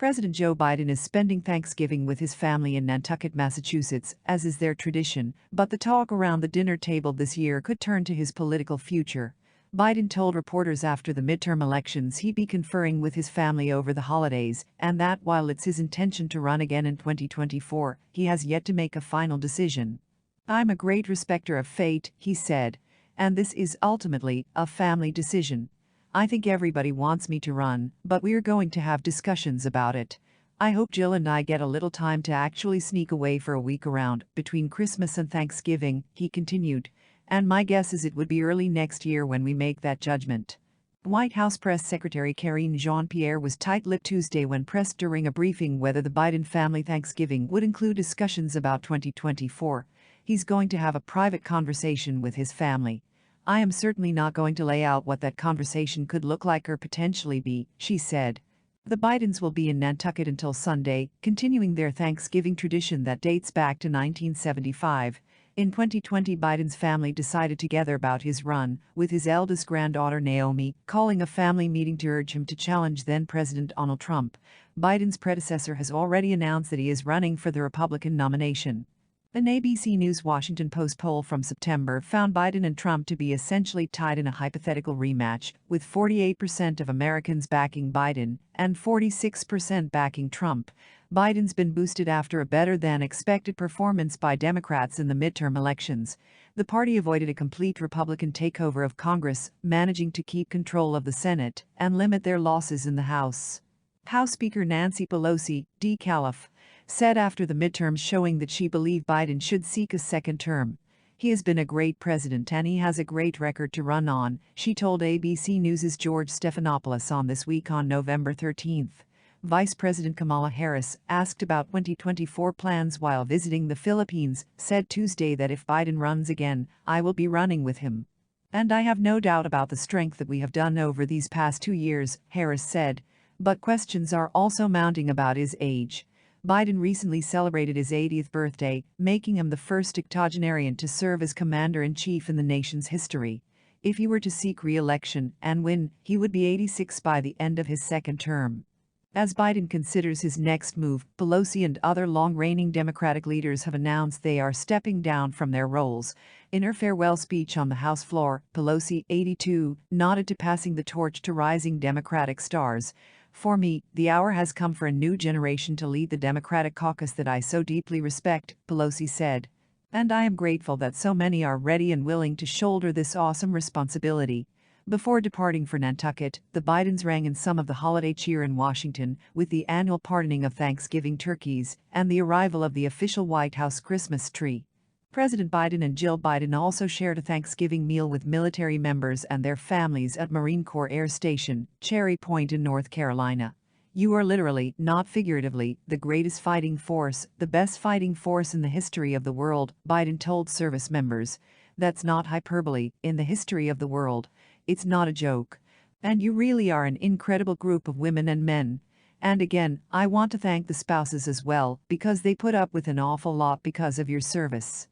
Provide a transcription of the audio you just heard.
President Joe Biden is spending Thanksgiving with his family in Nantucket, Massachusetts, as is their tradition, but the talk around the dinner table this year could turn to his political future. Biden told reporters after the midterm elections he'd be conferring with his family over the holidays, and that while it's his intention to run again in 2024, he has yet to make a final decision. "I'm a great respecter of fate," he said, "and this is ultimately a family decision. I think everybody wants me to run, but we're going to have discussions about it. I hope Jill and I get a little time to actually sneak away for a week around between Christmas and Thanksgiving," he continued, "and my guess is it would be early next year when we make that judgment." White House Press Secretary Karine Jean-Pierre was tight-lipped Tuesday when pressed during a briefing whether the Biden family Thanksgiving would include discussions about 2024. "He's going to have a private conversation with his family. I am certainly not going to lay out what that conversation could look like or potentially be," she said. The Bidens will be in Nantucket until Sunday, continuing their Thanksgiving tradition that dates back to 1975. In 2020, Biden's family decided together about his run, with his eldest granddaughter Naomi calling a family meeting to urge him to challenge then-President Donald Trump. Biden's predecessor has already announced that he is running for the Republican nomination. An ABC News Washington Post poll from September found Biden and Trump to be essentially tied in a hypothetical rematch, with 48% of Americans backing Biden and 46% backing Trump. Biden's been boosted after a better-than-expected performance by Democrats in the midterm elections. The party avoided a complete Republican takeover of Congress, managing to keep control of the Senate and limit their losses in the House. House Speaker Nancy Pelosi, D-Calif, said after the midterms showing that she believed Biden should seek a second term. "He has been a great president and he has a great record to run on," she told ABC News' George Stephanopoulos on This Week on November 13. Vice President Kamala Harris, asked about 2024 plans while visiting the Philippines, said Tuesday that if Biden runs again, "I will be running with him. And I have no doubt about the strength that we have done over these past 2 years," Harris said. But questions are also mounting about his age. Biden recently celebrated his 80th birthday, making him the first octogenarian to serve as commander-in-chief in the nation's history. If he were to seek re-election and win, he would be 86 by the end of his second term. As Biden considers his next move, Pelosi and other long-reigning Democratic leaders have announced they are stepping down from their roles. In her farewell speech on the House floor, Pelosi, 82, nodded to passing the torch to rising Democratic stars. "For me, the hour has come for a new generation to lead the Democratic caucus that I so deeply respect," Pelosi said. "And I am grateful that so many are ready and willing to shoulder this awesome responsibility." Before departing for Nantucket, the Bidens rang in some of the holiday cheer in Washington, with the annual pardoning of Thanksgiving turkeys and the arrival of the official White House Christmas tree. President Biden and Jill Biden also shared a Thanksgiving meal with military members and their families at Marine Corps Air Station, Cherry Point in North Carolina. "You are literally, not figuratively, the greatest fighting force, the best fighting force in the history of the world," Biden told service members. "That's not hyperbole, in the history of the world. It's not a joke. And you really are an incredible group of women and men. And again, I want to thank the spouses as well, because they put up with an awful lot because of your service."